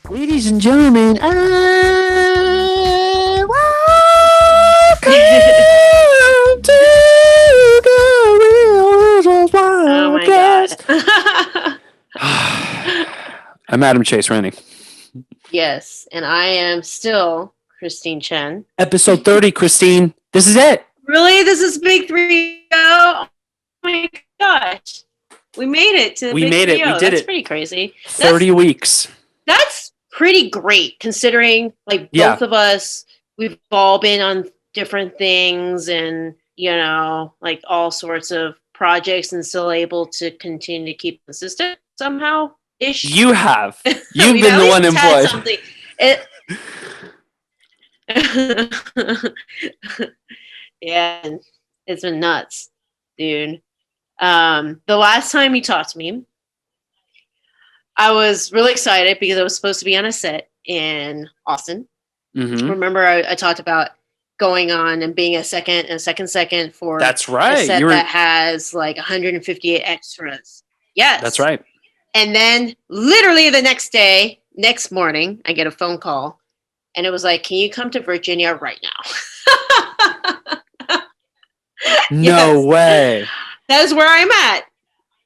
Ladies and gentlemen, welcome to the Reelisms Oh my god. podcast. I'm Adam Chase Rennie. Yes, and I am still Christine Chen. Episode 30, Christine. This is it. Really? This is Big 3-0? Oh my gosh. We made it to the We Big made it. 3-0. We did That's it. pretty crazy. 30 weeks. That's pretty great considering like Yeah. both of us, we've all been on different things and, like all sorts of projects and still able to continue to keep consistent somehow ish. You have. You've We've been at the one least had employed. something. Yeah, it's been nuts, dude. The last time you talked to me, I was really excited because I was supposed to be on a set in Austin. Mm-hmm. Remember, I talked about going on and being a second for That's right. a set that has like 158 extras. Yes, That's right. And then literally the next morning, I get a phone call and it was like, can you come to Virginia right now? No way. That's where I'm at.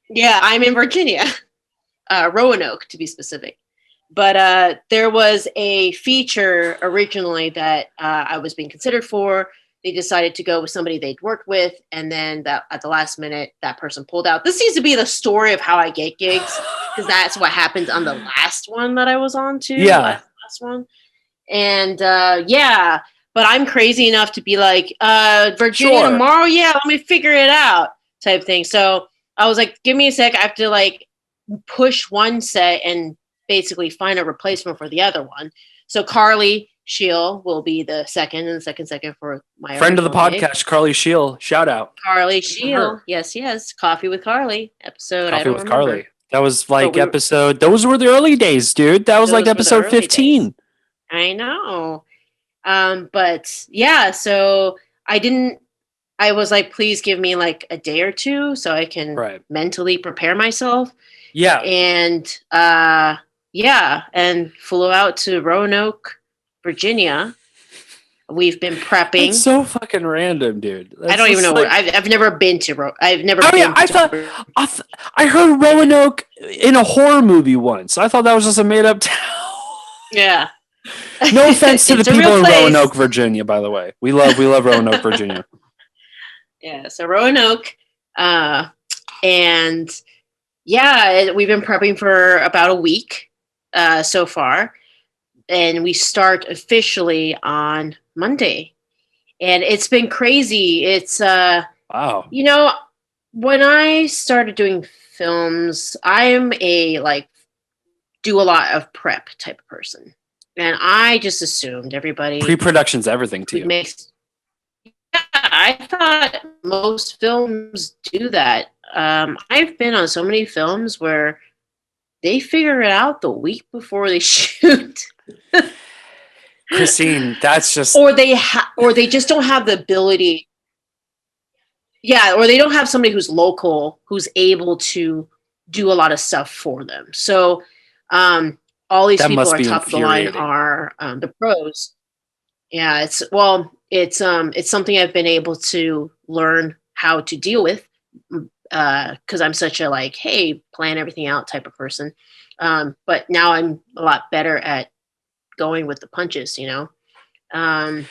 Yeah, I'm in Virginia. Roanoke, to be specific. But there was a feature originally that I was being considered for. They decided to go with somebody they'd worked with, and then that at the last minute, that person pulled out. This seems to be the story of how I get gigs, because that's what happened on the last one that I was on too. Yeah. Last one. And but I'm crazy enough to be like, Virginia tomorrow? Yeah, let me figure it out type thing. So I was like, give me a sec. I have to like push one set and basically find a replacement for the other one. So Carly Scheel will be the second and the second for my friend of the podcast, Carly Scheel. Shout out. Carly Scheel. Yes. Coffee with Carly episode. Coffee I don't with remember. Carly. That was like those were the early days, dude. That was like episode 15. Days. I know. But yeah, so I was like, please give me like a day or two so I can mentally prepare myself. Yeah. And and flew out to Roanoke, Virginia. We've been prepping. It's so fucking random, dude. I don't even know where I've never been to I've never been I heard Roanoke in a horror movie once. I thought that was just a made up town. Yeah. No offense to the people in Roanoke, Virginia, by the way. We love Roanoke, Virginia. Yeah, so Roanoke, and yeah, we've been prepping for about a week so far, and we start officially on Monday, and it's been crazy. It's wow. When I started doing films, I'm a like do a lot of prep type of person. And I just assumed everybody... Pre-production's everything to you. I thought most films do that. I've been on so many films where they figure it out the week before they shoot. Christine, that's just... Or they just don't have the ability... Yeah, or they don't have somebody who's local who's able to do a lot of stuff for them. So... all these people are top of the line are the pros. Yeah, it's something I've been able to learn how to deal with because I'm such a like, hey, plan everything out type of person. But now I'm a lot better at going with the punches,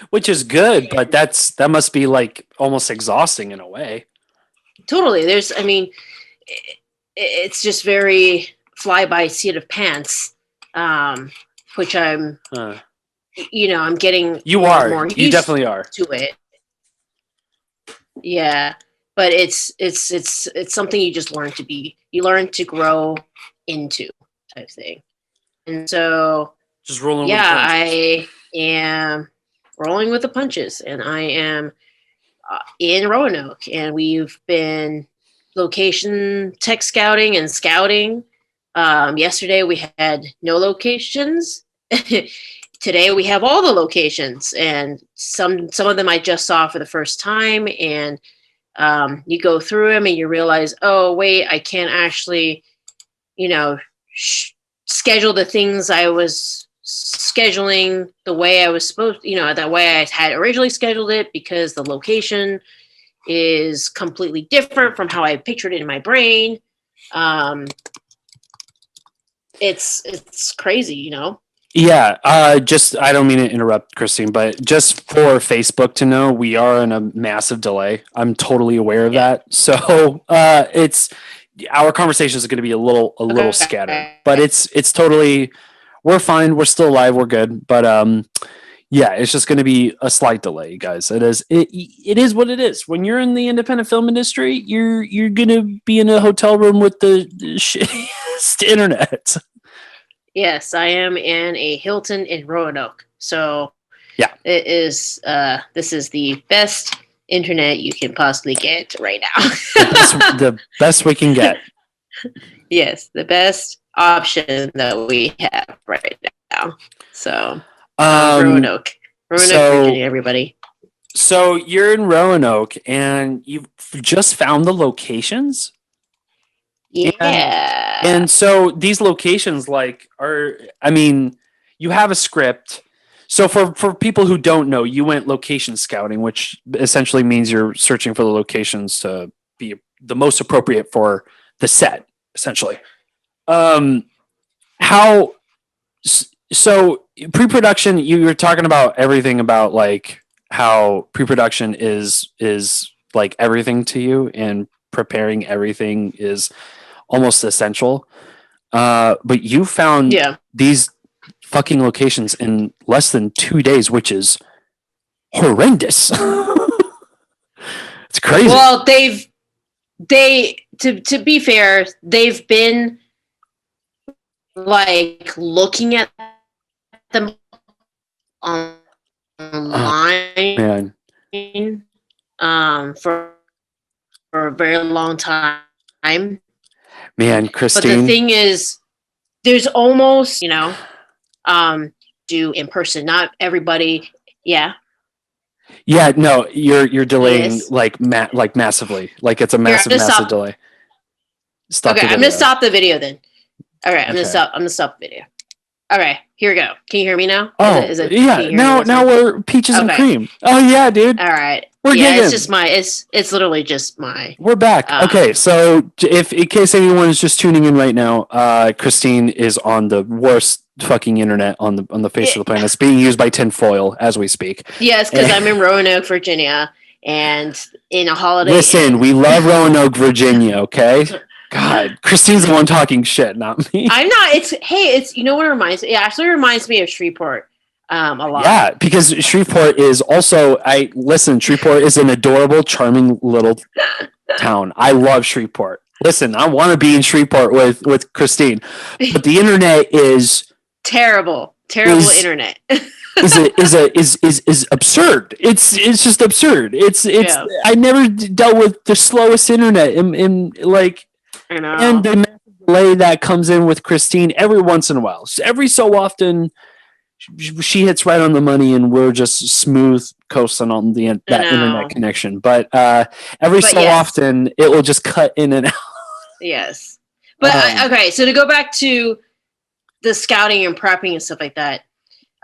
which is good, but that must be like almost exhausting in a way. Totally. It's just very fly by seat of pants. Which I'm, I'm getting. You definitely are to it. Yeah, but it's something you just learn you learn to grow into type thing, and so just rolling. Yeah, I am rolling with the punches, and I am in Roanoke, and we've been location tech scouting and scouting. Yesterday we had no locations. Today we have all the locations, and some of them I just saw for the first time. And you go through them and you realize, oh wait, I can't actually, schedule the things I was scheduling the way I was supposed, the way I had originally scheduled it, because the location is completely different from how I pictured it in my brain. It's crazy, Yeah, just I don't mean to interrupt, Christine, but just for Facebook to know, we are in a massive delay. I'm totally aware of that. So it's our conversation is going to be a little scattered, but it's totally we're fine. We're still alive. We're good. But yeah, it's just going to be a slight delay, guys. It is what it is. When you're in the independent film industry, you're going to be in a hotel room with the shittiest internet. Yes, I am in a Hilton in Roanoke. So yeah, it is. This is the best internet you can possibly get right now. the best we can get. Yes, the best option that we have right now. So Roanoke, Virginia, everybody. So you're in Roanoke, and you've just found the locations. Yeah. And so these locations you have a script. So for people who don't know, you went location scouting, which essentially means you're searching for the locations to be the most appropriate for the set, essentially. So pre-production, you were talking about everything about like how pre-production is like everything to you, and preparing everything is almost essential. But you found these fucking locations in less than 2 days, which is horrendous. It's crazy. Well, to be fair, they've been like looking at them online for a very long time. Man, Christine. But the thing is, there's almost, do in person. Not everybody. Yeah. Yeah, no, you're delaying like massively. Like it's a massive delay. Stop okay, I'm gonna stop the video then. All right, I'm gonna stop the video. All right, here we go. Can you hear me now? Oh, yeah. Now we're peaches and cream. Oh yeah, dude. All right. We're it's just it's literally just my. We're back. Okay, so if in case anyone is just tuning in right now, Christine is on the worst fucking internet on the face of the planet. It's being used by tinfoil as we speak. Yes, because I'm in Roanoke, Virginia, and in a holiday. Listen, we love Roanoke, Virginia. Okay. God, Christine's the one talking shit, not me. I'm not. It's you know what it reminds me? It actually reminds me of Shreveport a lot. Yeah, because Shreveport is also Shreveport is an adorable, charming little town. I love Shreveport. Listen, I want to be in Shreveport with Christine, but the internet is terrible. Internet. is absurd. It's just absurd. It's I never dealt with the slowest internet in like. I know. And the massive delay that comes in with Christine every once in a while. Every so often, she hits right on the money, and we're just smooth coasting on that internet connection. But every so often, it will just cut in and out. Yes. But okay, so to go back to the scouting and prepping and stuff like that,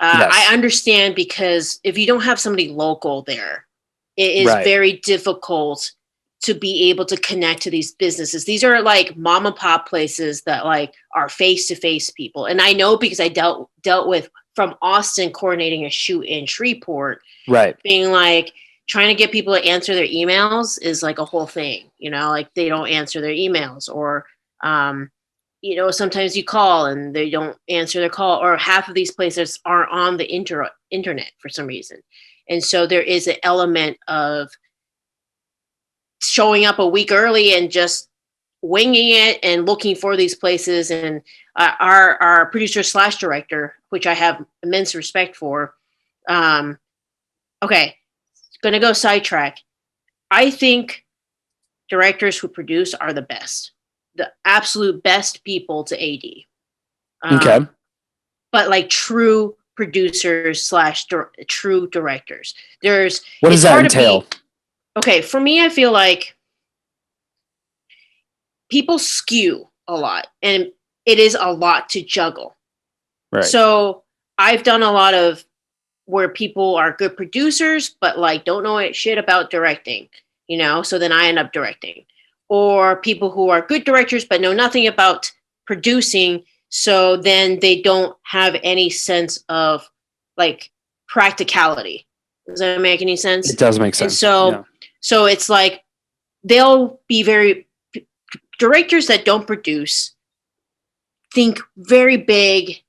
I understand, because if you don't have somebody local there, it is very difficult to be able to connect to these businesses. These are like mom and pop places that like are face-to-face people. And I know because I dealt with from Austin coordinating a shoot in Shreveport. Right. Being like trying to get people to answer their emails is like a whole thing, like they don't answer their emails, or sometimes you call and they don't answer their call, or half of these places aren't on the internet for some reason. And so there is an element of showing up a week early and just winging it and looking for these places. And our producer / director, which I have immense respect for. Okay, gonna go sidetrack. I think directors who produce are the best, the absolute best people to AD. Okay. But like true producers / true directors. What does that entail? Okay, for me, I feel like people skew a lot, and it is a lot to juggle. Right. So I've done a lot of where people are good producers, but like don't know shit about directing, you know? So then I end up directing. Or people who are good directors, but know nothing about producing. So then they don't have any sense of like practicality. Does that make any sense? It does make And sense. so it's like they'll be directors that don't produce think very big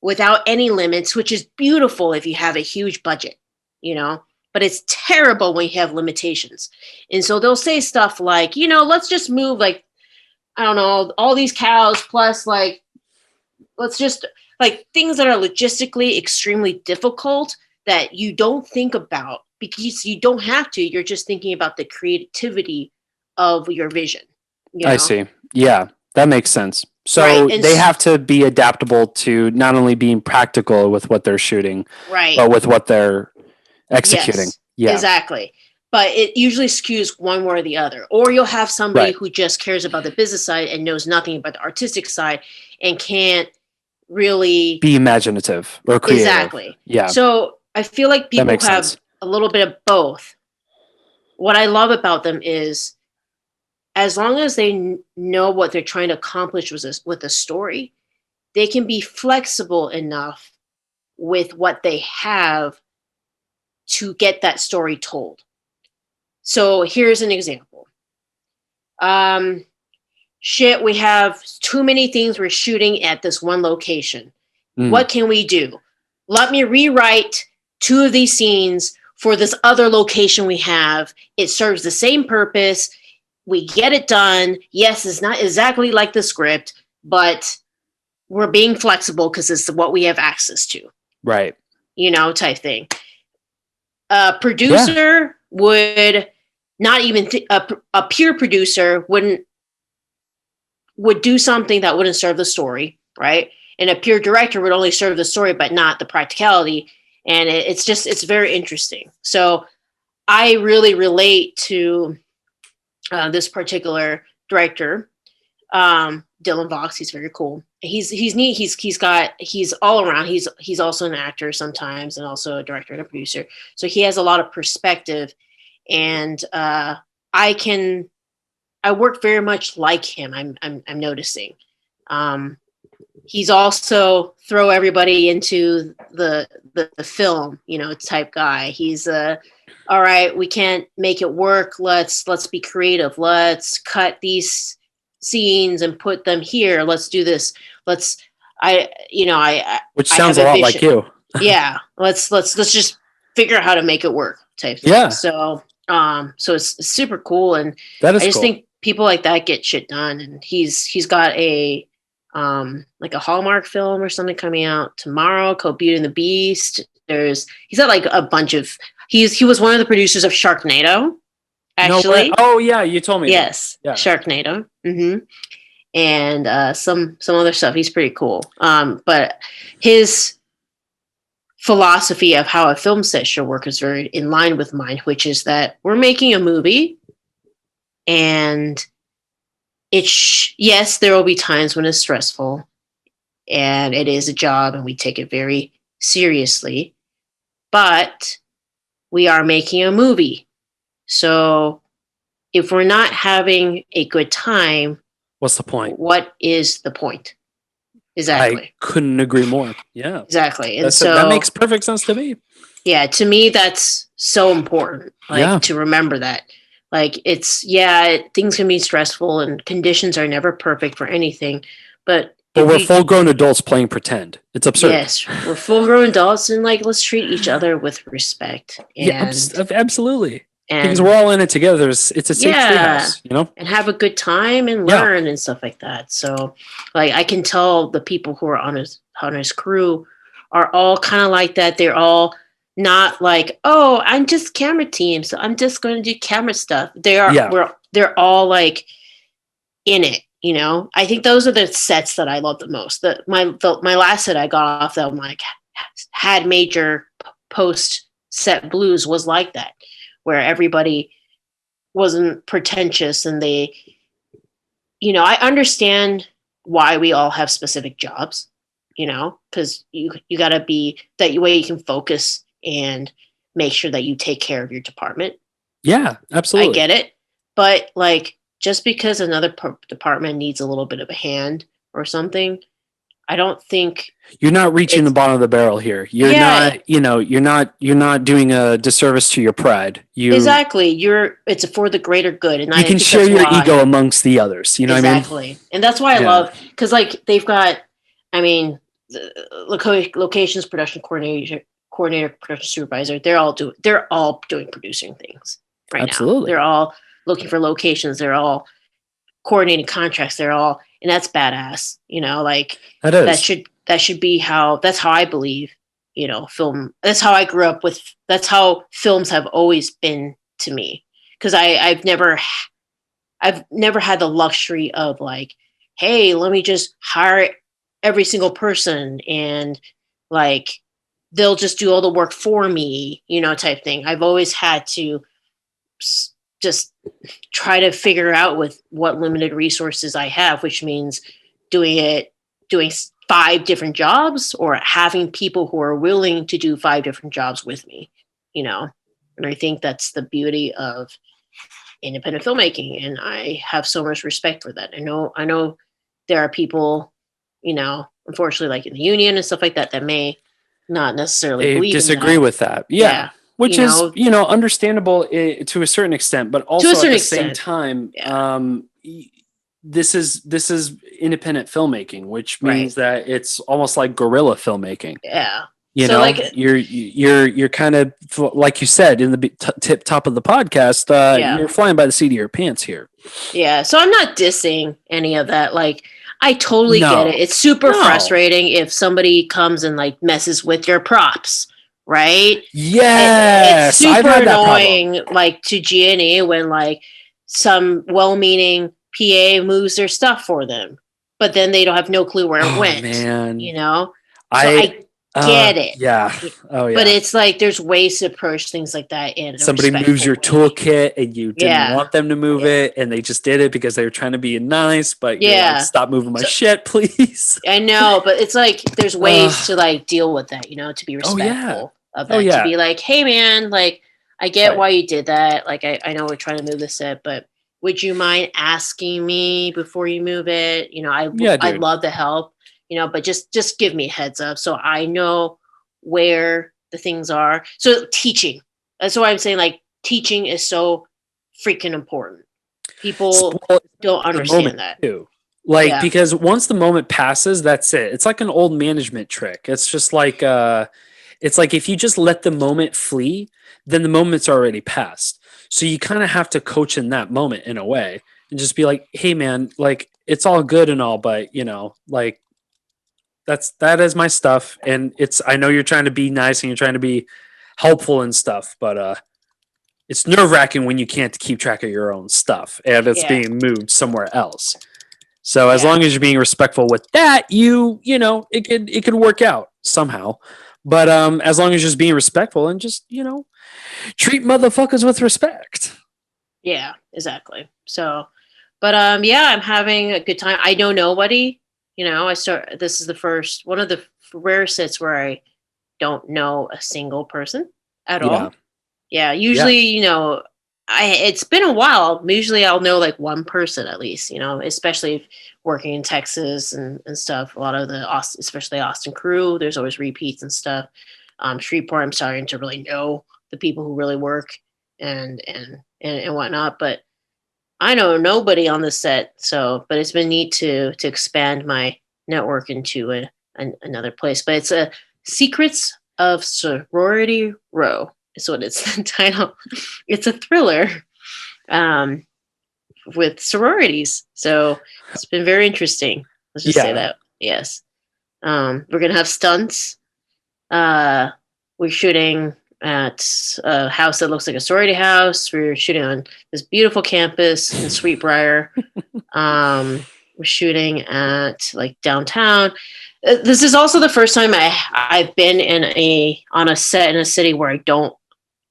without any limits, which is beautiful if you have a huge budget, you know, but it's terrible when you have limitations. And so they'll say stuff like, you know, let's just move like, I don't know, all these cows plus like, let's just like things that are logistically extremely difficult that you don't think about because you don't have to. You're just thinking about the creativity of your vision. You know? I see. Yeah, that makes sense. So Right, and they have to be adaptable to not only being practical with what they're shooting, right. but with what they're executing. Yes, Yeah. exactly. But it usually skews one way or the other. Or you'll have somebody Right. who just cares about the business side and knows nothing about the artistic side and can't really Be imaginative or creative. exactly. Yeah. So I feel like That people makes have sense. a little bit of both. What I love about them is as long as they know what they're trying to accomplish with a story, they can be flexible enough with what they have to get that story told. So here's an example. Shit, we have too many things we're shooting at this one location. What can we do? Let me rewrite 2 of these scenes for this other location we have. It serves the same purpose. We get it done. Yes, it's not exactly like the script, but we're being flexible because it's what we have access to. Right. You know, type thing. A producer would not even a pure producer would do something that wouldn't serve the story, right? And a pure director would only serve the story, but not the practicality. And it's very interesting. So I really relate to this particular director, Dylan Vox. He's very cool. He's neat. He's all around. He's also an actor sometimes and also a director and a producer. So he has a lot of perspective, and I work very much like him. I'm noticing. He's also throw everybody into the film, you know, type guy. He's all right, we can't make it work. Let's be creative. Let's cut these scenes and put them here. Let's do this. Which sounds a lot like you. Yeah. Let's just figure out how to make it work type thing. Yeah. So it's super cool. And that is I just cool. think people like that get shit done. And he's got a like a Hallmark film or something coming out tomorrow called Beauty and the Beast. He's got like a bunch of he was one of the producers of Sharknado, actually. No, oh yeah, you told me. Yes. Yeah. Sharknado. Mm-hmm. And some other stuff. He's pretty cool. But his philosophy of how a film set should work is very in line with mine, which is that we're making a movie, and yes, there will be times when it's stressful, and it is a job, and we take it very seriously, but we are making a movie. So if we're not having a good time, what's the point? What is the point? Exactly. I couldn't agree more. Yeah. Exactly. And that makes perfect sense to me. Yeah, to me that's so important. To remember that. Like things can be stressful and conditions are never perfect for anything, but we're full-grown adults playing pretend. It's absurd. Yes, we're full-grown adults, and let's treat each other with respect. Absolutely. Because we're all in it together. It's a safe treehouse, you know, and have a good time and learn and stuff like that. So, I can tell the people who are on his crew are all kind of like that. They're all not like, oh, I'm just camera team, so I'm just going to do camera stuff. They're all like in it. You know, I think those are the sets that I love the most. My last set I got off that had major post set blues was like that, where everybody wasn't pretentious and they, I understand why we all have specific jobs, because you got to be that way you can focus and make sure that you take care of your department. Yeah, I absolutely. get it. But like, just because another department needs a little bit of a hand or something, I don't think You're not reaching the it's, bottom of the barrel here. You're yeah, not, you're not doing a disservice to your pride. exactly. It's for the greater good. And You I can think share that's your why, ego amongst the others. You know what I mean? exactly. And that's why I Yeah. love, because like they've got, I mean, the locations, coordinator, production supervisor, they're all doing producing things right now. Absolutely. They're all looking for locations. They're all coordinating contracts. And that's badass. Like That that is. should be that's how I believe. Film. That's how I grew up with. That's how films have always been to me. Because I've never had the luxury of like, hey, let me just hire every single person and like they'll just do all the work for me, type thing. I've always had to just try to figure out with what limited resources I have, which means doing 5 different jobs or having people who are willing to do 5 different jobs with me, And I think that's the beauty of independent filmmaking, and I have so much respect for that. I know there are people, unfortunately, like in the union and stuff like that, that may not necessarily They believe in disagree that. with that. Yeah. Yeah, Which is, understandable to a certain extent, but to a also at certain the same extent. time, Yeah, this is independent filmmaking, which right. means that it's almost like guerrilla filmmaking. Yeah. So like, You're kind of, like you said in the tip top of the podcast, yeah, you're flying by the seat of your pants here. yeah. So I'm not dissing any of that. Like, I totally get it. No, It's super no. frustrating if somebody comes and like messes with your props, right? It's Yes, I've super had that problem. annoying, like to G&E when like some well-meaning PA moves their stuff for them, but then they don't have no clue where it Oh went. man, So I I get it, yeah, oh but yeah. it's like there's ways to approach things like that in a Somebody moves respectful your way. toolkit and you didn't Yeah, want them to move yeah, it, and they just did it because they were trying to be nice, but you're like, yeah. stop moving my So shit, please. I know, but it's like there's ways to like deal with that, to be Oh yeah, respectful of oh that, to yeah, be like, hey man, like I get right. why you did that. Like I know we're trying to move this set, but would you mind asking me before you move it? Yeah, I'd dude. love to help, but just give me a heads up so I know where the things are. So teaching. That's why I'm saying like teaching is so freaking important. People Spoil don't the moment understand that. too. Like, Yeah. because once the moment passes, that's it. It's like an old management trick. It's just like it's like if you just let the moment flee, then the moment's already passed. So you kind of have to coach in that moment in a way and just be like, "Hey man, like it's all good and all, but like that is my stuff, and it's I know you're trying to be nice and you're trying to be helpful and stuff, but it's nerve-wracking when you can't keep track of your own stuff and it's Yeah. being moved somewhere else. So as Yeah. long as you're being respectful with that, it could work out somehow. But as long as you're just being respectful and just treat motherfuckers with respect. Yeah, exactly. So, but yeah, I'm having a good time. I know nobody. This is the first one of the rare sets where I don't know a single person at Yeah, all. Yeah, yeah, usually, it's been a while. Usually I'll know like one person at least, especially working in Texas and stuff. A lot of the Austin, especially Austin crew, there's always repeats and stuff. Shreveport, I'm starting to really know the people who really work and whatnot. But I know nobody on the set, but it's been neat to expand my network into another place. But it's a Secrets of Sorority Row. Is what it's the title. It's a thriller um, with sororities, so it's been very interesting. Let's just say yeah. that. Yes, we're gonna have stunts. Uh, we're shooting at a house that looks like a sorority house. We're shooting on this beautiful campus in Sweetbriar. We're shooting at like downtown. This is also the first time I've been on a set in a city where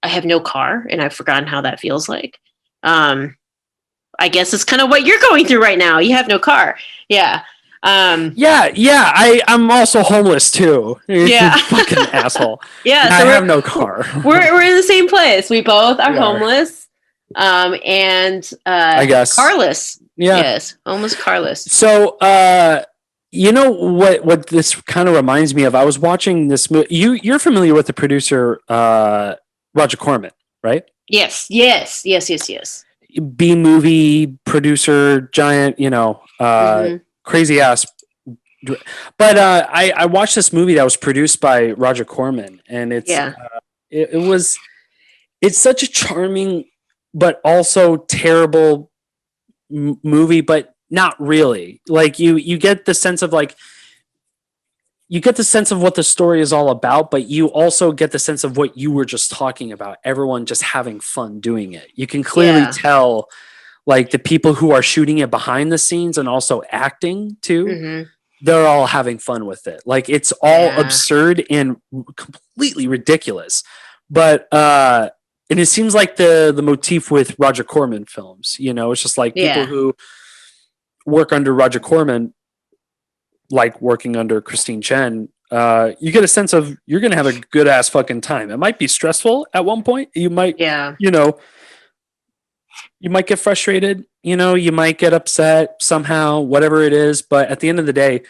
I have no car and I've forgotten how that feels like. I guess it's kind of what you're going through right now. You have no car. Yeah. I'm also homeless too. Yeah. Fucking asshole. Yeah, I so have no car. we're in the same place. We both are homeless. And I guess carless. Yeah. Yes, homeless carless. So, you know what this kind of reminds me of? I was watching this movie. You're familiar with the producer Roger Corman, right? Yes. B movie producer, giant, crazy ass. But I watched this movie that was produced by Roger Corman, and it's such a charming but also terrible movie, but not really. Like you get the sense of what the story is all about, but you also get the sense of what you were just talking about. Everyone just having fun doing it. You can clearly tell, like, the people who are shooting it behind the scenes and also acting too. Mm-hmm. They're all having fun with it. Like, it's all absurd and completely ridiculous. But and it seems like the motif with Roger Corman films, it's just like people who work under Roger Corman, like working under Christine Chen, you get a sense of you're going to have a good ass fucking time. It might be stressful at one point. You might, you might get frustrated, you might get upset somehow, whatever it is. But at the end of the day,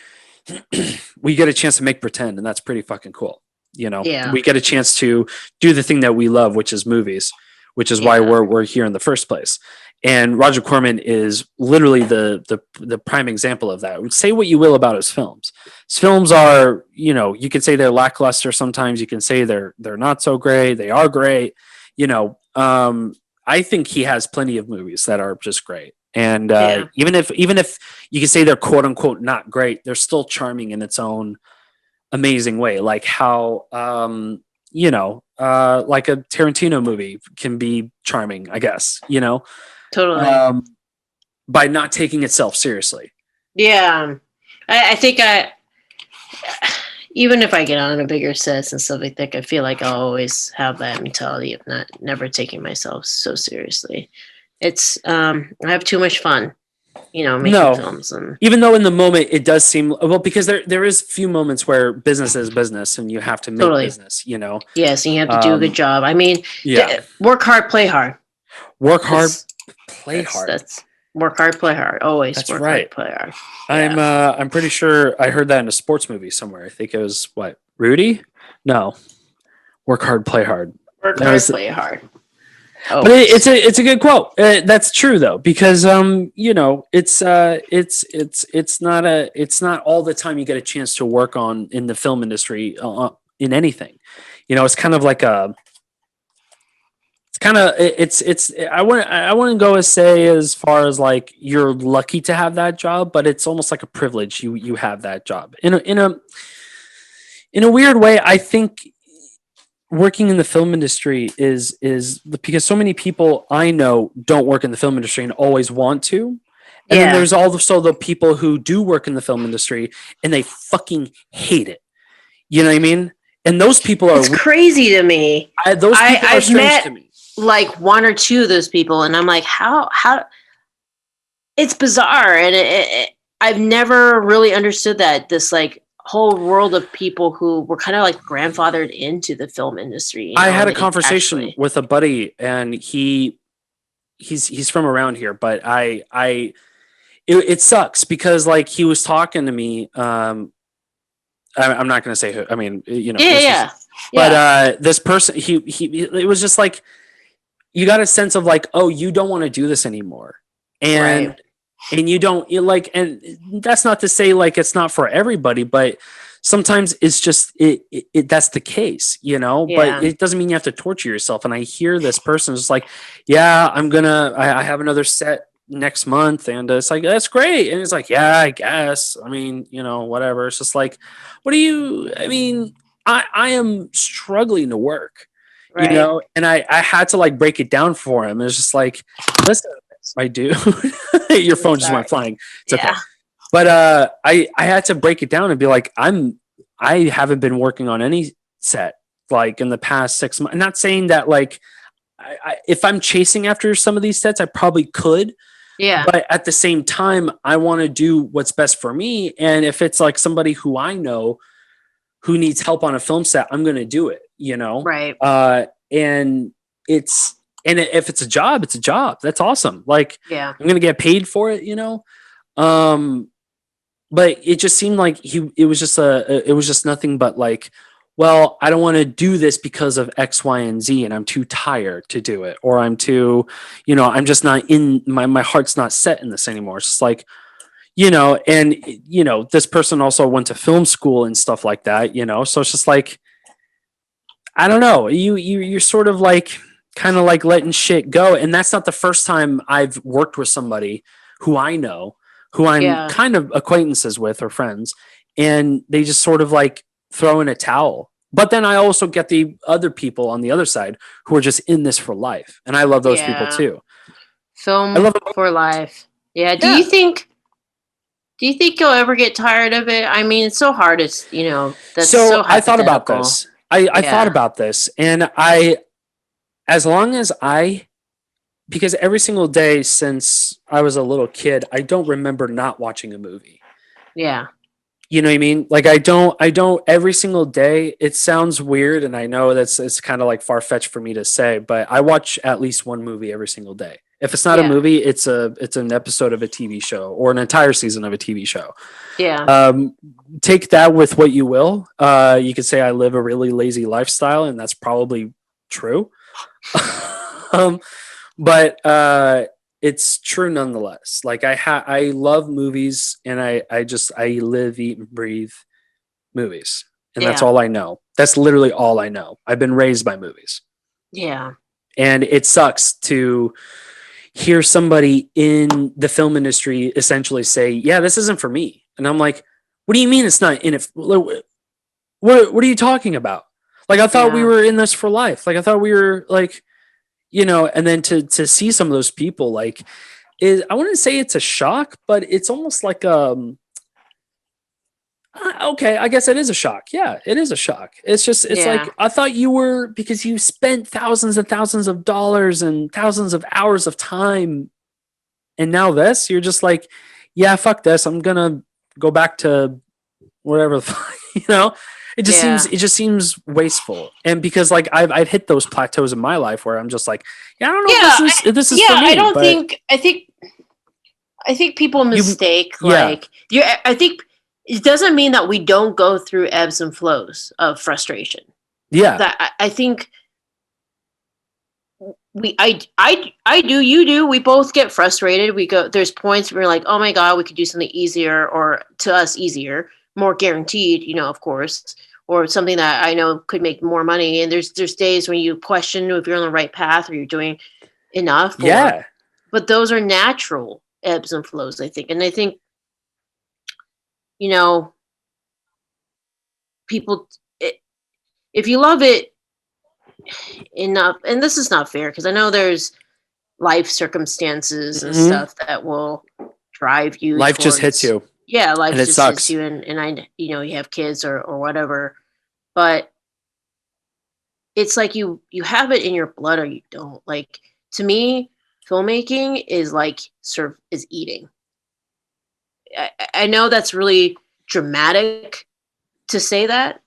we get a chance to make pretend, and that's pretty fucking cool. We get a chance to do the thing that we love, which is movies, which is why we're here in the first place. And Roger Corman is literally the prime example of that. Say what you will about his films. His films are, you can say they're lackluster sometimes. You can say they're not so great. They are great. I think he has plenty of movies that are just great. And even if you can say they're quote unquote not great, they're still charming in its own amazing way. Like how like a Tarantino movie can be charming, I guess. Totally. By not taking itself seriously. Yeah. I think even if I get on a bigger sets and stuff like that, I feel like I'll always have that mentality of never taking myself so seriously. It's I have too much fun, making films. And even though in the moment it does seem because there is few moments where business is business and you have to make business. Yes, and you have to do a good job. I mean, work hard, play hard. Work hard, play hard. That's work hard, play hard. Always that's work right. hard, play hard. Yeah. I'm pretty sure I heard that in a sports movie somewhere. I think it was Rudy? No. Work hard, play hard. Work hard, play hard. Oh. But it's a good quote. That's true though, because it's not all the time you get a chance to work on in the film industry in anything. It's kind of like I wouldn't go as far as like you're lucky to have that job, but it's almost like a privilege you have that job. In a weird way, I think working in the film industry is because so many people I know don't work in the film industry and always want to. And then there's also the people who do work in the film industry and they fucking hate it. You know what I mean? And those people are crazy to me. Those people are strange to me. Like one or two of those people, and I'm like, how it's bizarre, and I've never really understood that this like whole world of people who were kind of like grandfathered into the film industry. I had a conversation with a buddy, and he's from around here, but it sucks because like he was talking to me. I'm not going to say who. I mean, But this person, he it was just like you got a sense of like, oh, you don't want to do this anymore, and you don't and that's not to say like it's not for everybody, but sometimes it's just it that's the case, but it doesn't mean you have to torture yourself. And I hear this person is like, yeah, I have another set next month, and it's like, that's great. And it's like, yeah, I guess, I mean, whatever. It's just like, I am struggling to work, and I had to like break it down for him. It's just like, listen, I do. Your phone just went flying. It's okay. But I had to break it down and be like, I haven't been working on any set like in the past 6 months. I'm not saying that like if I'm chasing after some of these sets, I probably could. Yeah. But at the same time, I want to do what's best for me. And if it's like somebody who I know who needs help on a film set, I'm going to do it, you know? Right. And if it's a job, it's a job. That's awesome. Like, Yeah. I'm going to get paid for it, you know? But it just seemed like it was just nothing but like, well, I don't want to do this because of X, Y, and Z, and I'm too tired to do it, or I'm too, I'm just not in my heart's not set in this anymore. It's just like, and this person also went to film school and stuff like that, so it's just like, I don't know, you're sort of like kind of like letting shit go. And that's not the first time I've worked with somebody who I know, who I'm kind of acquaintances with or friends, and they just sort of like throw in a towel. But then I also get the other people on the other side who are just in this for life, and I love those people too. Film for life. Yeah. Do you think you'll ever get tired of it? I mean, it's so hard. It's that's so I thought about this. I thought about this, and as long as because every single day since I was a little kid, I don't remember not watching a movie. Yeah. You know what I mean? Like I don't every single day. It sounds weird, and I know it's kind of like far-fetched for me to say, but I watch at least one movie every single day. If it's not a movie, it's an episode of a TV show or an entire season of a TV show. Yeah. Take that with what you will. You could say I live a really lazy lifestyle, and that's probably true. But it's true nonetheless. Like I love movies, and I live, eat, and breathe movies, and that's all I know. That's literally all I know. I've been raised by movies. Yeah. And it sucks to hear somebody in the film industry essentially say, "Yeah, this isn't for me," and I'm like, "What do you mean it's not in it? What are you talking about? Like I thought we were in this for life. Like I thought we were like." And then to see some of those people, like, I wouldn't say it's a shock, but it's almost like, okay, I guess it is a shock. Yeah, it is a shock. It's just, it's like, I thought you were, because you spent thousands and thousands of dollars and thousands of hours of time. And now you're just like, yeah, fuck this. I'm going to go back to whatever, It just seems wasteful, and because like I've hit those plateaus in my life where I'm just like, I don't know if this is for me. I think people mistake I think it doesn't mean that we don't go through ebbs and flows of frustration. Yeah, that I think I do, you do, we both get frustrated. There's points where we're like, oh my god, we could do something easier, or to us easier, more guaranteed, of course, or something that I know could make more money. And there's days when you question if you're on the right path or you're doing enough. But those are natural ebbs and flows, I think. And I think, people, if you love it enough, and this is not fair because I know there's life circumstances and stuff that will drive you. Life just hits you. Yeah, life just hits you, and I, you have kids or whatever, but it's like you have it in your blood or you don't. Like, to me, filmmaking is like is eating. I know that's really dramatic to say that,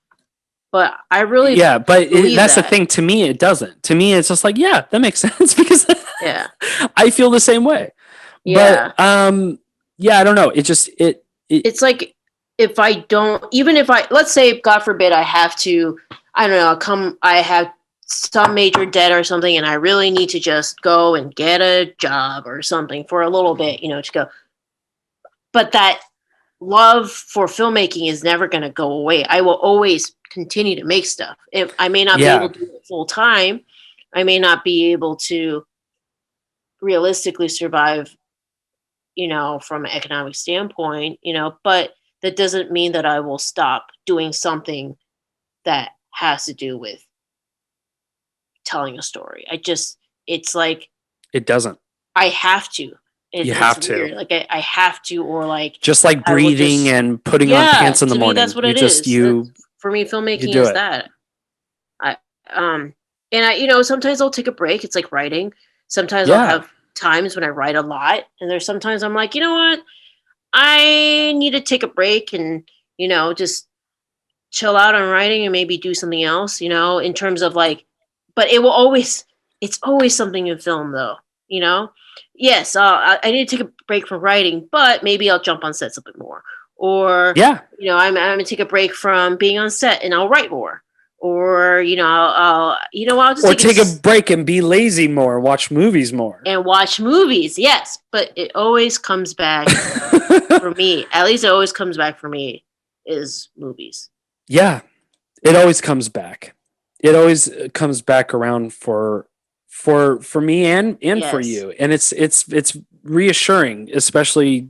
but I really but that's the thing. To me, it doesn't. To me, it's just like, yeah, that makes sense because I feel the same way. Yeah. But I don't know. It's like, if I don't, even if let's say, God forbid, I have to, I don't know, I have some major debt or something, and I really need to just go and get a job or something for a little bit, to go. But that love for filmmaking is never going to go away. I will always continue to make stuff. If I may not be able to do it full time, I may not be able to realistically survive, from an economic standpoint, but that doesn't mean that I will stop doing something that has to do with telling a story. It's like, it doesn't. I have to. You have to. Weird. Like I have to, or like just like breathing and putting on pants in the morning. That's what it is. For me, filmmaking is that. And I, sometimes I'll take a break. It's like writing. Sometimes I'll have times when I write a lot, and there's sometimes I'm like, you know what, I need to take a break and just chill out on writing and maybe do something else. In terms of like, but it's always something in film though. You know, yes, I need to take a break from writing, but maybe I'll jump on set a bit more, or Yeah. I'm gonna take a break from being on set and I'll write more, or I'll just Take a break and be lazy more, watch movies more. and watch movies. Yes, but it always comes back for me. At least it always comes back for me is movies. Yeah, it always comes back. It always comes back around for me and for Yes. you, and it's reassuring, especially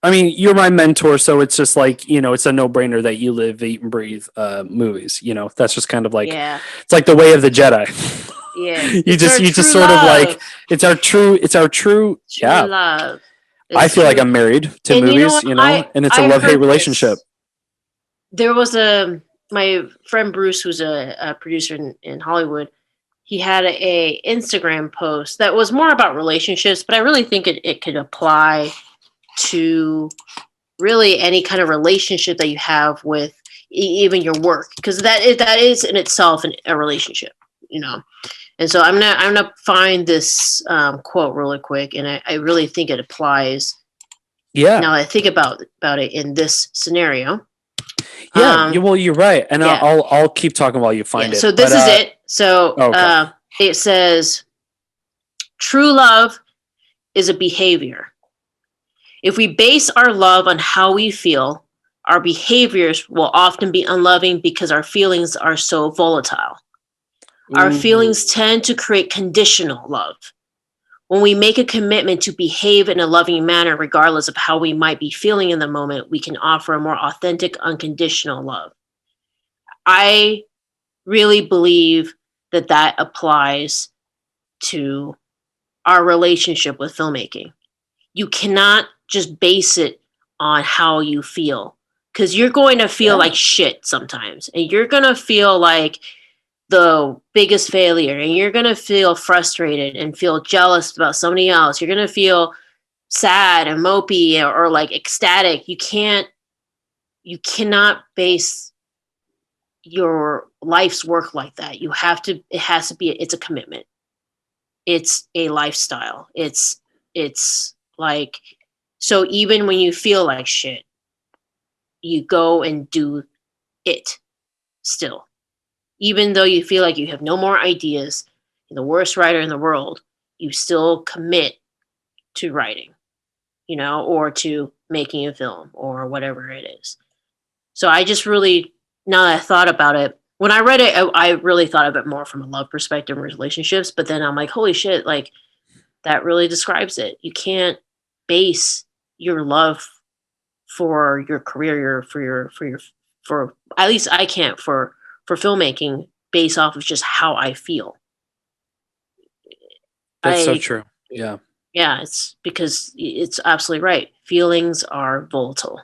I mean, you're my mentor, so it's just like it's a no brainer that you live, eat, and breathe movies. That's just kind of like it's like the way of the Jedi. Yeah, you just sort of like it's our true yeah. Love. I feel like I'm married to and movies, and it's a love-hate relationship. There was my friend Bruce, who's a producer in Hollywood. He had a Instagram post that was more about relationships, but I really think it could apply to really any kind of relationship that you have with even your work, because that is in itself a relationship, And so I'm gonna find this quote really quick, and I really think it applies. Yeah. Now that I think about it in this scenario. Yeah. Well, you're right, and yeah. I'll keep talking while you find it. So this is it. So okay. It says, "True love is a behavior. If we base our love on how we feel, our behaviors will often be unloving because our feelings are so volatile. Our feelings tend to create conditional love. When we make a commitment to behave in a loving manner, regardless of how we might be feeling in the moment, we can offer a more authentic, unconditional love." I really believe that applies to our relationship with filmmaking. You cannot just base it on how you feel, because you're going to feel like shit sometimes, and you're going to feel like the biggest failure, and you're going to feel frustrated and feel jealous about somebody else. You're going to feel sad and mopey or like ecstatic. You cannot base your life's work like that. It's a commitment. It's a lifestyle. It's like, so even when you feel like shit, you go and do it still. Even though you feel like you have no more ideas, you're the worst writer in the world, you still commit to writing, or to making a film or whatever it is. So I just really, now that I thought about it, when I read it, I really thought of it more from a love perspective and relationships. But then I'm like, holy shit, like that really describes it. You can't base your love for your career, for at least I can't for filmmaking based off of just how I feel. That's so true. Yeah. Yeah, it's because it's absolutely right. Feelings are volatile.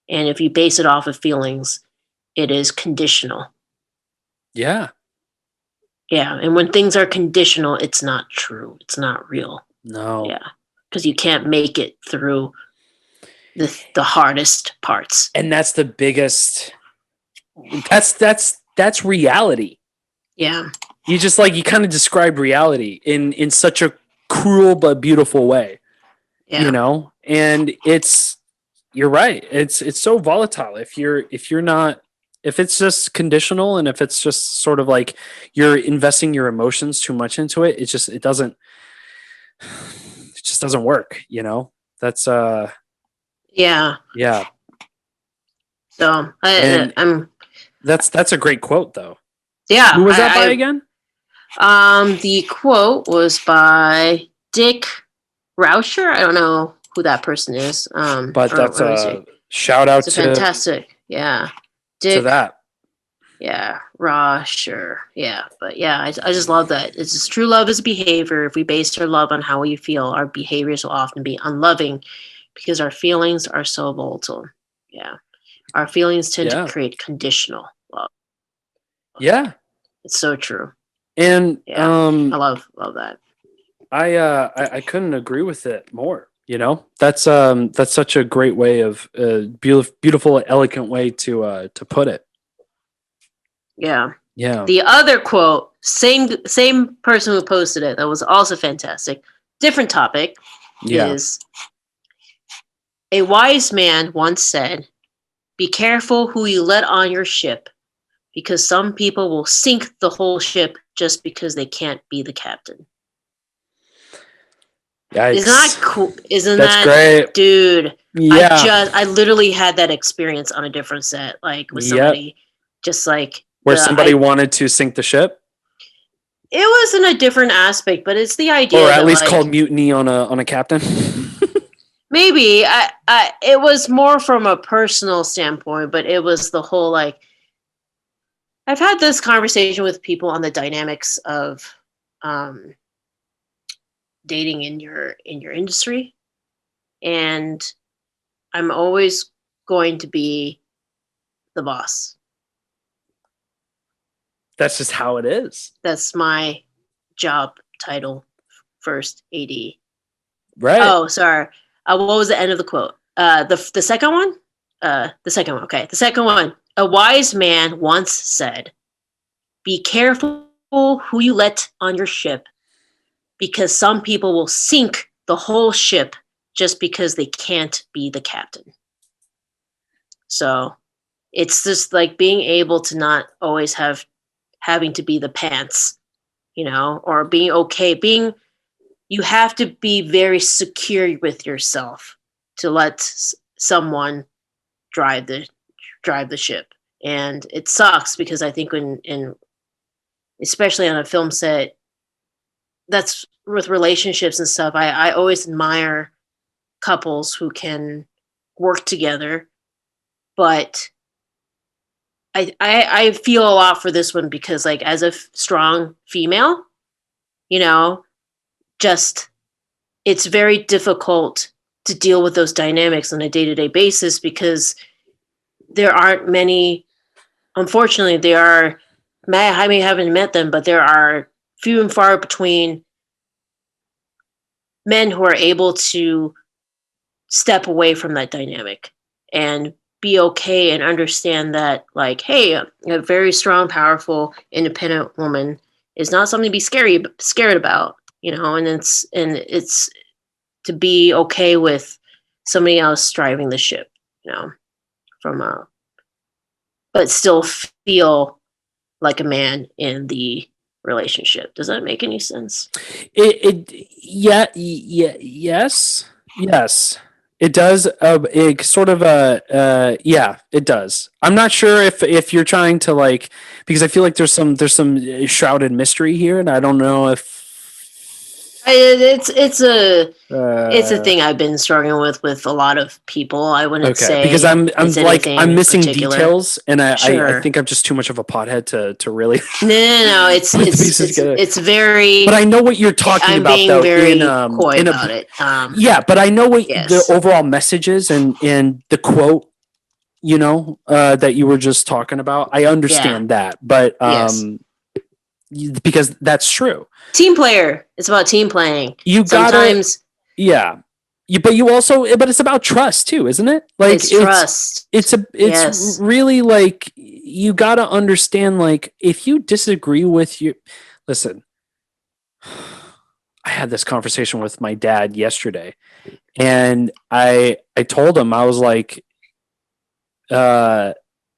And if you base it off of feelings, it is conditional. Yeah. Yeah. And when things are conditional, it's not true. It's not real. No. Yeah. Because you can't make it through the hardest parts. And that's the biggest. That's reality. Yeah. You just you kind of described reality in such a cruel but beautiful way. Yeah. And you're right. It's so volatile. If it's just conditional, and if it's just sort of like you're investing your emotions too much into it, it just doesn't work. That's yeah. Yeah. So that's a great quote though. Yeah. Who was that by again? The quote was by Dick Rauscher. I don't know who that person is. But that's a shout out to fantastic. Yeah. Dick, to that. Yeah, Rauscher. Yeah, but yeah, I just love that. It's just, true love is behavior. If we base our love on how we feel, our behaviors will often be unloving because our feelings are so volatile. Yeah. Our feelings tend to create conditional love. Yeah. It's so true. And I love that. I couldn't agree with it more. That's such a great way of beautiful, elegant way to put it. Yeah. Yeah. The other quote, same person who posted it, that was also fantastic. Different topic Yeah. is a wise man once said, "Be careful who you let on your ship, because some people will sink the whole ship just because they can't be the captain." Isn't that Yikes. cool? Isn't That's that, great. dude? Yeah. I literally had that experience on a different set, like with Yep. somebody, just like Where somebody wanted to sink the ship, it was in a different aspect, but it's the idea or at that least called like mutiny on a captain. maybe it was more from a personal standpoint, but it was the whole like I've had this conversation with people on the dynamics of um, dating in your industry, and I'm always going to be the boss. That's just how it is. That's my job title, first AD. Right. Oh, sorry. What was the end of the quote? The second one. The second one. Okay, the second one. A wise man once said, "Be careful who you let on your ship, because some people will sink the whole ship just because they can't be the captain." So it's just like being able to not always having to be the pants, or being okay. You have to be very secure with yourself to let someone drive the ship. And it sucks because I think in especially on a film set, that's with relationships and stuff. I always admire couples who can work together, but I feel a lot for this one because like as a strong female, you know, just it's very difficult to deal with those dynamics on a day-to-day basis because there aren't many. Unfortunately, there are. I may haven't met them, but there are few and far between men who are able to step away from that dynamic and be okay and understand that, like, hey, a very strong, powerful, independent woman is not something to be scared about, and it's to be okay with somebody else driving the ship, from a, but still feel like a man in the relationship. Does that make any sense? Yes, it does. It sort of yeah, it does. I'm not sure if you're trying to like, because I feel like there's some shrouded mystery here, and I don't know if It's a uh, thing I've been struggling with a lot of people. I wouldn't okay, because say I'm it's like anything I'm in missing particular. details, and I Sure. think I'm just too much of a pothead to really No. It's put the it's pieces it's together. it's But very. I know what you're talking I'm about, being though. very coy In a about it. Yeah, but I know what the Yes. overall message is, and the quote, that you were just talking about. I Yeah. understand that, but Yes. because that's true. Team player. It's about team playing. You gotta, Sometimes yeah. But you also, but it's about trust too, isn't it? Like it's trust. it's Yes. really like you gotta understand. Like if you disagree with you, listen. I had this conversation with my dad yesterday, and I told him, I was like, uh,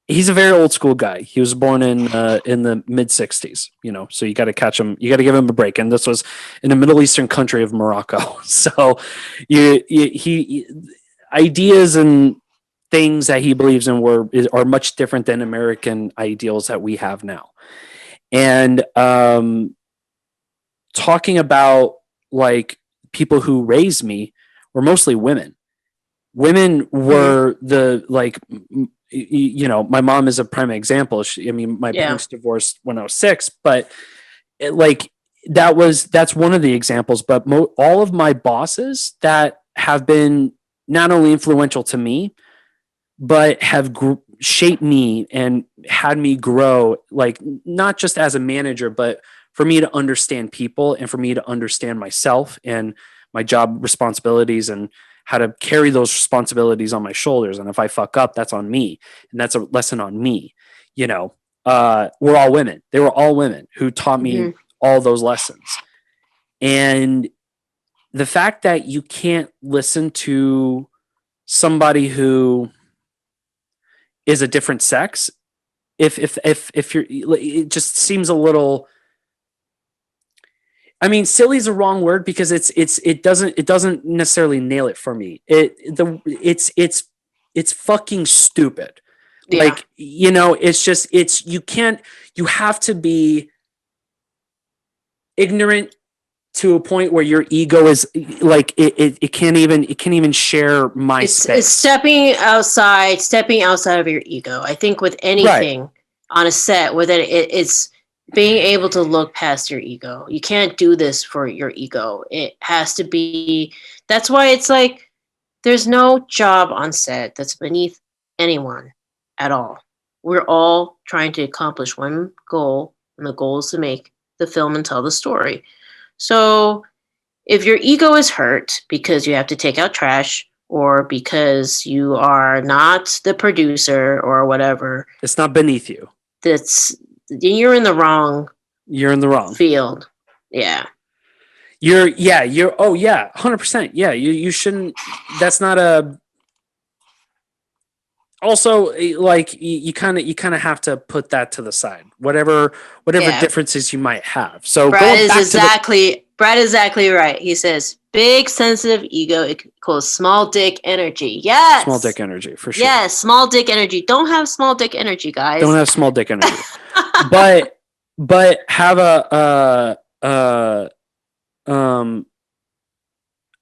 he's a very old school guy. He was born in the mid '60s, so you got to catch him. You got to give him a break. And this was in the Middle Eastern country of Morocco. So he ideas and things that he believes in are much different than American ideals that we have now. And talking about like people who raised me were mostly women. Women Mm-hmm. were the like my mom is a prime example. I mean, my Yeah. parents divorced when I was 6, but like that's one of the examples. But all of my bosses that have been not only influential to me, but have shaped me and had me grow, like not just as a manager, but for me to understand people and for me to understand myself and my job responsibilities and how to carry those responsibilities on my shoulders. And if I fuck up, that's on me. And that's a lesson on me. You know, we're all women. They were all women who taught me all those lessons. And the fact that you can't listen to somebody who is a different sex, if you're, it just seems a little, I mean, silly is a wrong word because it doesn't necessarily nail it for me. It's fucking stupid. Yeah. Like, you know, you have to be ignorant to a point where your ego is like, it can't even share my space. It's stepping outside of your ego. I think with anything on a set, with it's being able to look past your ego. You can't do this for your ego. It has to be, that's why it's like, there's no job on set that's beneath anyone at all. We're all trying to accomplish one goal, and the goal is to make the film and tell the story. So if your ego is hurt because you have to take out trash or because you are not the producer or whatever, it's not beneath you. You're in the wrong field. Yeah. You're 100%. Yeah, you shouldn't, that's not a, also like you kind of have to put that to the side, whatever differences you might have. So Brad is exactly right. He says big sensitive ego equals small dick energy. Yes, small dick energy for sure. Yes, small dick energy. Don't have small dick energy, guys. Don't have small dick energy. but have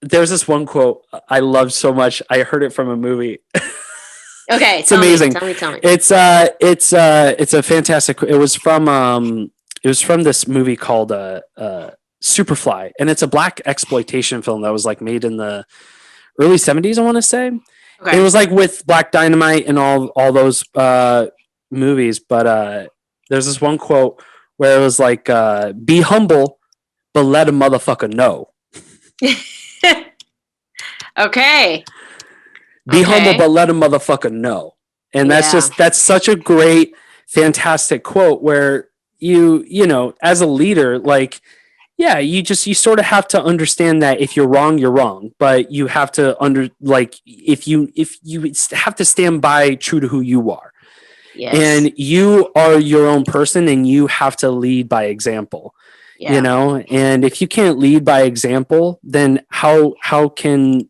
there's this one quote I love so much. I heard it from a movie. Okay, it's amazing. Tell me. It's a fantastic. It was from this movie called Superfly, and it's a black exploitation film that was like made in the early 70s, I want to say. Okay. It was like with Black Dynamite and all those movies, but there's this one quote where it was like, "Be humble, but let a motherfucker know." Okay. Be humble, but let a motherfucker know. And that's such a great, fantastic quote where you know, as a leader, like, yeah, you sort of have to understand that if you're wrong, you're wrong, but you have to if you have to stand by true to who you are. Yes. And you are your own person and you have to lead by example. Yeah. You know, and if you can't lead by example, then how can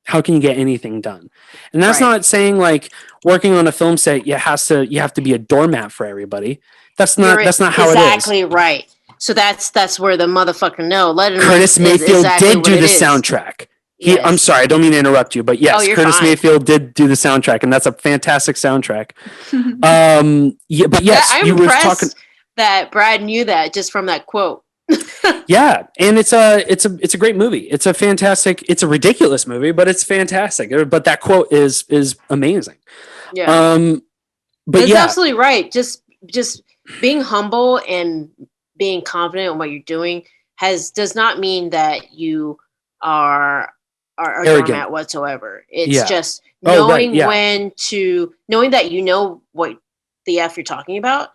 you get anything done? And that's not saying like working on a film set, you have to be a doormat for everybody. That's not how it is. Exactly right. So that's where the motherfucker know. Curtis Mayfield did do the soundtrack. Yes. I'm sorry, I don't mean to interrupt you, but yes, Curtis Mayfield did do the soundtrack, and that's a fantastic soundtrack. But yes, I'm impressed that Brad knew that just from that quote. Yeah, and it's a great movie. It's a ridiculous movie, but it's fantastic. But that quote is amazing. Yeah. But it's absolutely right. Just being humble and being confident in what you're doing does not mean that you are doormat whatsoever. It's just knowing knowing that you know what the F you're talking about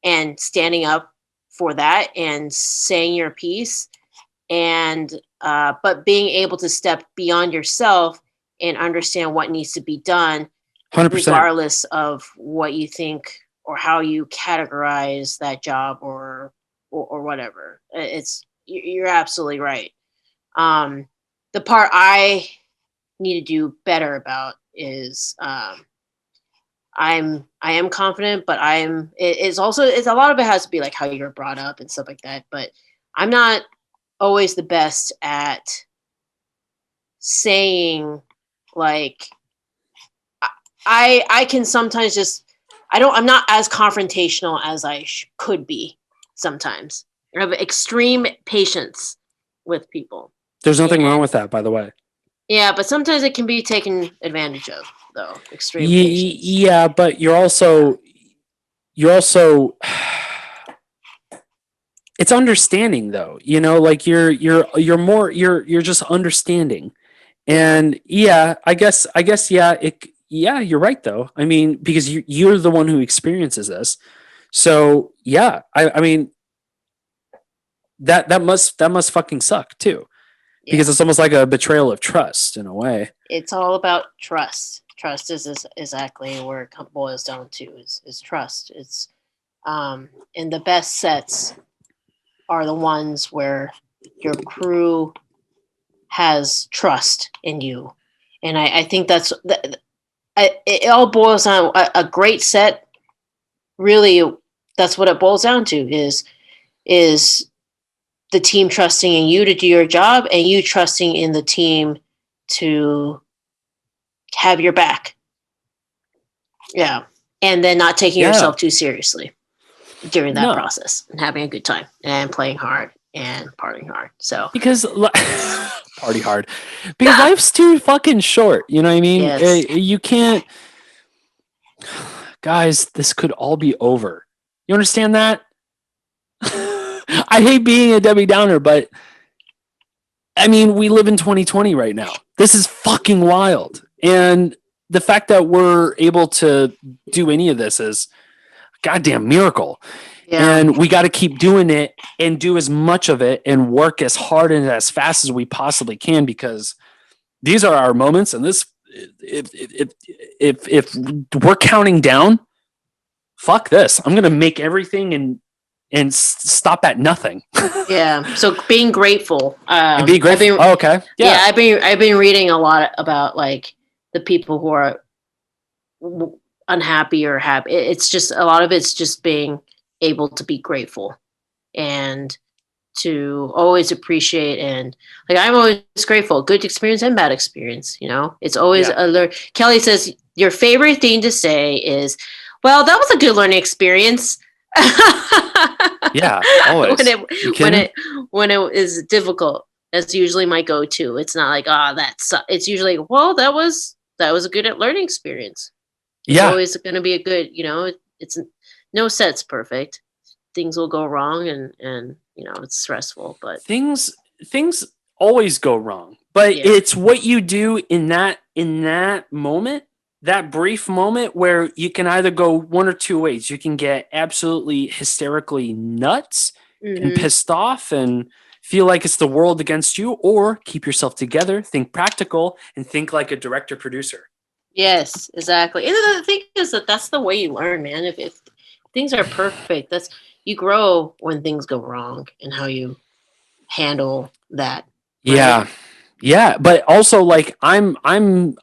and standing up for that and saying your piece, and but being able to step beyond yourself and understand what needs to be done 100%. Regardless of what you think or how you categorize that job or whatever. You're absolutely right. The part I need to do better about is I am confident, but it's a lot of it has to be like how you're brought up and stuff like that. But I'm not always the best at saying like, I can sometimes just, I'm not as confrontational as I could be sometimes. I have extreme patience with people. There's nothing wrong with that, by the way. Yeah, but sometimes it can be taken advantage of, though. Extreme patience. Yeah, but you're also it's understanding though, you know, like you're just understanding. And yeah, I guess yeah, you're right though. I mean, because you're the one who experiences this. So yeah, I mean that must fucking suck too. Because Yeah. it's almost like a betrayal of trust in a way. It's all about trust. Trust is exactly where it boils down to is trust. It's and the best sets are the ones where your crew has trust in you, and I think it all boils down. A great set, really, that's what it boils down to is the team trusting in you to do your job, and you trusting in the team to have your back. Yeah, and then not taking yourself too seriously during that process, and having a good time and playing hard and partying hard. So because party hard, because life's too fucking short. You know what I mean? Yes. You can't, guys. This could all be over. You understand that? I hate being a Debbie Downer, but I mean, we live in 2020 right now. This is fucking wild, and the fact that we're able to do any of this is a goddamn miracle. Yeah. And we got to keep doing it and do as much of it and work as hard and as fast as we possibly can, because these are our moments. And this, if we're counting down, fuck this. I'm going to make everything and stop at nothing. Yeah. So being grateful. Be grateful. Okay. Yeah. I've been reading a lot about like the people who are unhappy or happy. It's just a lot of it's just being able to be grateful and to always appreciate, and like I'm always grateful, good experience and bad experience, you know. It's always Kelly says your favorite thing to say is, well, that was a good learning experience. Yeah, always. when it is difficult, that's usually my go-to. It's not like, it's usually, well, that was a good learning experience. It's always going to be a good, you know, it's no set's perfect. Things will go wrong and you know, it's stressful, but things always go wrong. But it's what you do in that moment, that brief moment, where you can either go one or two ways. You can get absolutely hysterically nuts and pissed off and feel like it's the world against you, or keep yourself together, think practical, and think like a director producer. Yes, exactly. And the thing is that's the way you learn, man. If things are perfect, you grow when things go wrong and how you handle that. Right? Yeah. But also, like, I'm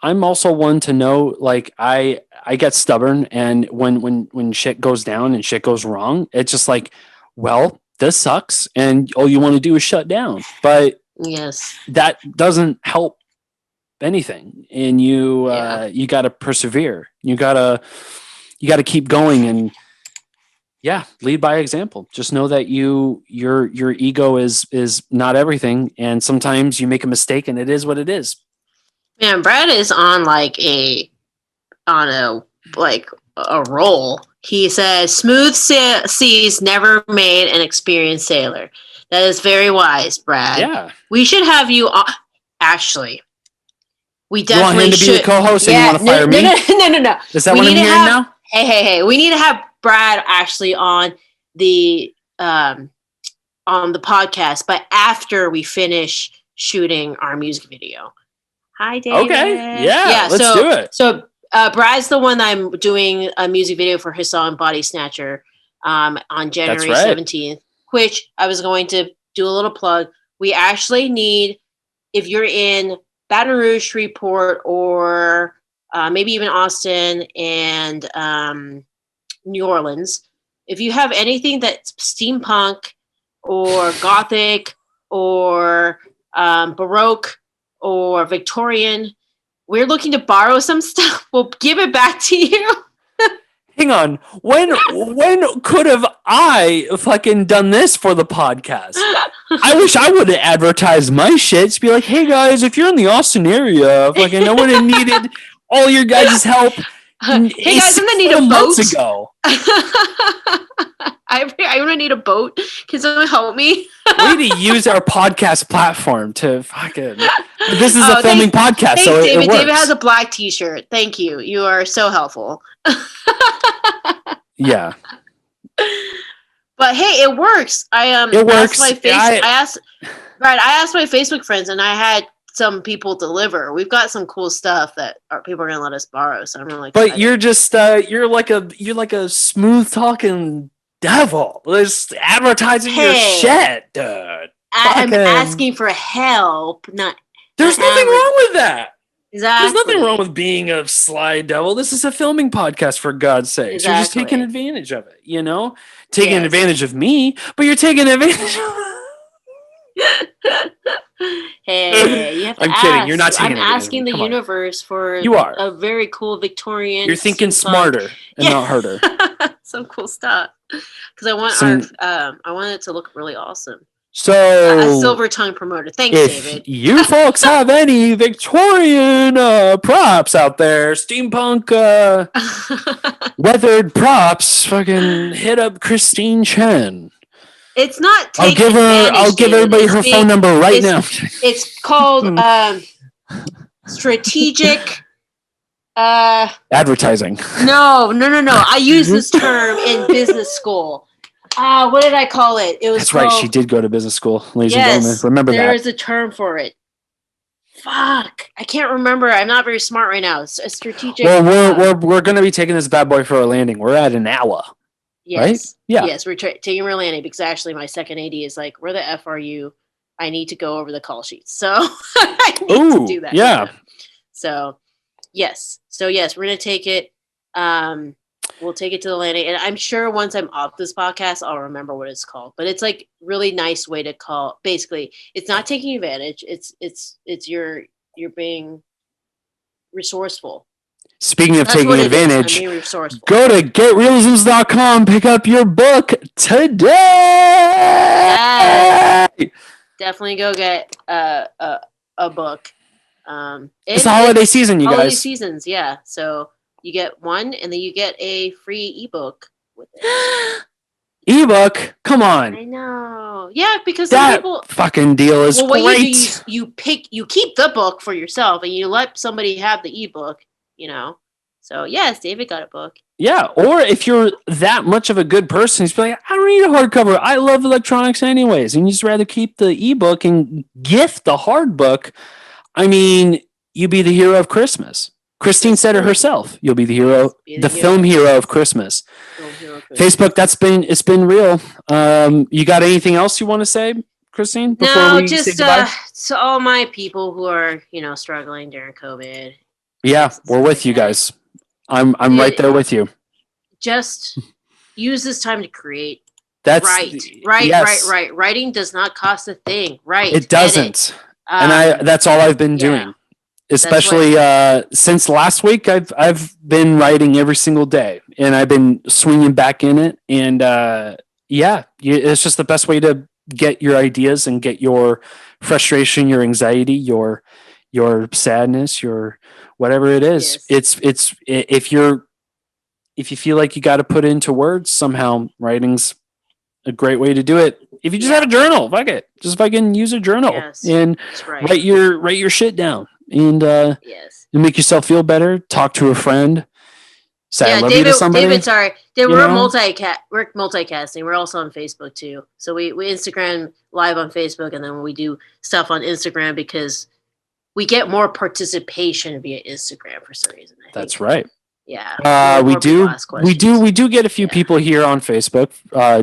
also one to know, like, I get stubborn, and when shit goes down and shit goes wrong, it's just like, well, this sucks, and all you want to do is shut down. But yes, that doesn't help anything, and you got to persevere. You gotta keep going, and lead by example. Just know that your ego is not everything, and sometimes you make a mistake, and it is what it is. Man, Brad is on a roll. He says, "Smooth seas never made an experienced sailor." That is very wise, Brad. Yeah, we should have you on. Actually, we definitely you want him to be the co-host, and you want to fire me? No. Is that what I'm hearing now? Hey! We need to have Brad actually on the podcast, but after we finish shooting our music video. Hi, David. Okay, yeah, let's do it. So Brad's the one that I'm doing a music video for his song Body Snatcher on January 17th, which I was going to do a little plug. We actually need, if you're in Baton Rouge, Shreveport, or maybe even Austin and New Orleans, if you have anything that's steampunk or gothic or Baroque or Victorian, we're looking to borrow some stuff. We'll give it back to you. Hang on. When could have I fucking done this for the podcast? I wish I would have advertised my shit. To be like, hey guys, if you're in the Austin area, fucking, I would have needed all your guys' help. Hey guys, I'm gonna need a boat. Ago. I I'm gonna need a boat. Can someone help me? We need to use our podcast platform to fucking. This is a filming podcast, thanks, so David. it works. David has a black T-shirt. Thank you. You are so helpful. Yeah. But hey, it works. It works. I asked my Facebook friends, and I had some people deliver. We've got some cool stuff that people are gonna let us borrow. So I'm really excited. But you're just you're like a smooth talking devil. Just advertising your shit, dude. I'm asking for help, not. There's nothing wrong with that. Exactly. There's nothing wrong with being a sly devil. This is a filming podcast, for God's sake. Exactly. You're just taking advantage of it, you know? Taking advantage of me, but you're taking advantage of Hey, you have to I'm kidding. You're not taking I'm asking the universe for a very cool Victorian. You're thinking smarter and not harder. Some cool stuff. Because I want I want it to look really awesome. So a silver tongue promoter. Thanks, David. If you folks have any Victorian props out there, steampunk weathered props, fucking hit up Christine Chen. It's not. I'll give everybody her phone number right now. It's called strategic advertising. No. I use this term in business school. What did I call it? It was. That's right. She did go to business school, ladies and gentlemen. Remember that. There is a term for it. Fuck, I can't remember. I'm not very smart right now. It's a strategic. Well, we're going to be taking this bad boy for a landing. We're at an hour. Yes. Right? Yeah. Yes, we're taking her landing because actually my second AD is like, where the F are you? I need to go over the call sheets. So I need to do that. Yeah. So yes. We're going to take it. We'll take it to the landing. And I'm sure once I'm off this podcast, I'll remember what it's called. But it's like really nice way to call. Basically, it's not taking advantage. It's you're being resourceful. Speaking of taking advantage, go to getreelisms.com, pick up your book today. Yes. Definitely go get a book. It's the holiday season, you guys. Holiday seasons, yeah. So you get one, and then you get a free ebook with it. Ebook? Come on. I know. Yeah, because that some people fucking deal is great. What you keep the book for yourself, and you let somebody have the ebook. You know, so yes, David got a book. Yeah, or if you're that much of a good person, he's like, I don't need a hardcover. I love electronics anyways, and you just rather keep the ebook and gift the hard book. I mean, you be the hero of Christmas. Christine said it herself. You'll be the hero, the film hero of Christmas. Facebook, it's been real. You got anything else you want to say, Christine? No, just to all my people who are struggling during COVID. Yeah, we're with you guys. I'm right there with you. Just use this time to create. That's right. Writing does not cost a thing. Right. It doesn't. And that's all I've been doing. Especially since last week, I've been writing every single day, and I've been swinging back in it. And it's just the best way to get your ideas and get your frustration, your anxiety, your sadness, your whatever it is. Yes. It's if you feel like you got to put it into words somehow, writing's a great way to do it. If you just have a journal, fuck it, just fucking use a journal and write your shit down and make yourself feel better. Talk to a friend. Say I love you to somebody. David, sorry, we're multicasting. We're also on Facebook too. So we Instagram live on Facebook, and then we do stuff on Instagram because we get more participation via Instagram for some reason. That's right. Yeah. We do get a few people here on Facebook,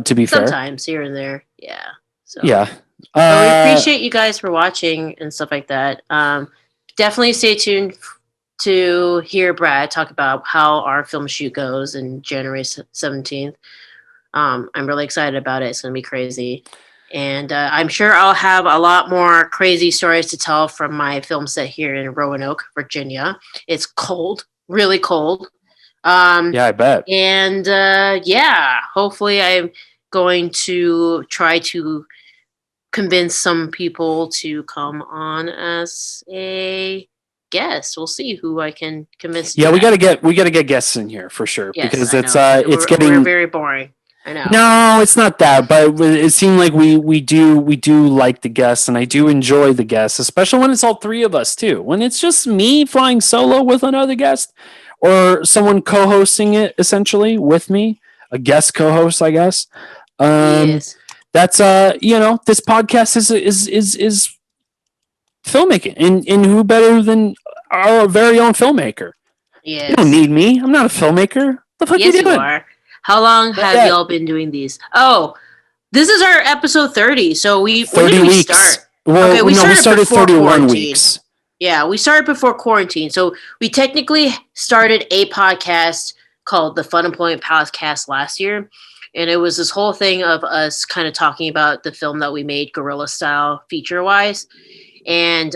to be fair. Sometimes here and there. Yeah. So. Yeah. So we appreciate you guys for watching and stuff like that. Definitely stay tuned to hear Brad talk about how our film shoot goes in January 17th. I'm really excited about it. It's going to be crazy. And I'm sure I'll have a lot more crazy stories to tell from my film set here in Roanoke, Virginia. It's cold, really cold. Yeah, I bet. And hopefully I'm going to try to convince some people to come on as a guest. We'll see who I can convince. Yeah, we gotta get guests in here for sure, because we're very boring. I know. No, it's not that, but it seemed like we do like the guests, and I do enjoy the guests, especially when it's all three of us too. When it's just me flying solo with another guest, or someone co-hosting it essentially with me, a guest co-host, I guess. Yes. That's this podcast is filmmaking, and who better than our very own filmmaker? Yes. You don't need me. I'm not a filmmaker. The fuck Yes, you doing? are. How long have y'all been doing these? Oh, this is our episode 30. So when 30 did we weeks. start? Well, okay, we started 31 quarantine. weeks. Yeah, we started before quarantine. So we technically started a podcast called the Fun Employment Podcast last year. And it was this whole thing of us kind of talking about the film that we made guerrilla style feature wise. And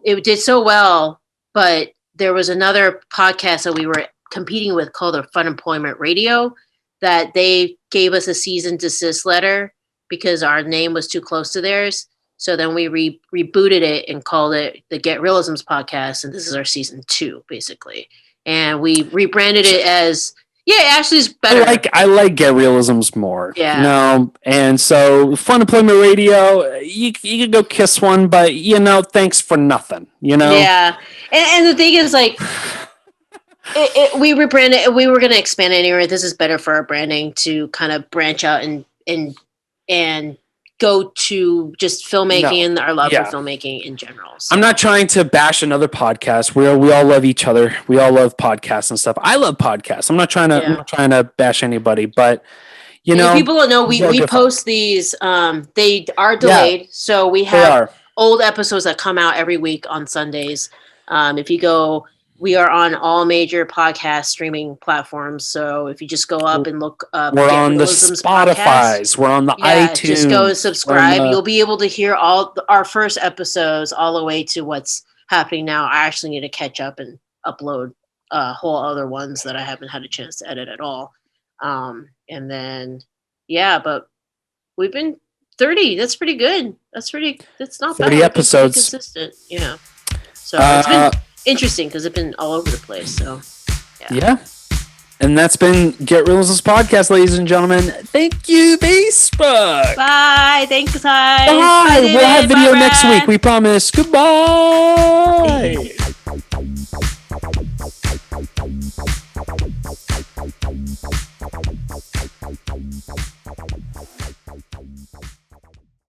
it did so well, but there was another podcast that we were competing with called the Fun Employment Radio that they gave us a cease and desist letter because our name was too close to theirs. So then we rebooted it and called it the Get Reelisms podcast, and this is our season 2 basically. And we rebranded it as actually it's better. I like Get Reelisms more. Yeah. And so Fun Employment Radio, you can go kiss one, but thanks for nothing. Yeah. And the thing is like we rebranded it. We were going to expand it anyway. This is better for our branding to kind of branch out and go to just filmmaking and our love for filmmaking in general. So. I'm not trying to bash another podcast. We all love each other. We all love podcasts and stuff. I love podcasts. I'm not trying to bash anybody, but people don't know we post these. They are delayed, so we have old episodes that come out every week on Sundays. If you go. We are on all major podcast streaming platforms. So if you just go up and look up, we're on the Spotify's, podcast, we're on the iTunes. Just go and subscribe. You'll be able to hear all our first episodes all the way to what's happening now. I actually need to catch up and upload whole other ones that I haven't had a chance to edit at all. And then, but we've been 30. That's pretty good. That's not 30 bad. episodes. Consistent, So it's been interesting because it's been all over the place. So, yeah. And that's been Get Reelisms podcast, ladies and gentlemen. Thank you, Facebook. Bye. Thanks, guys. Bye. We'll have video next week. We promise. Goodbye.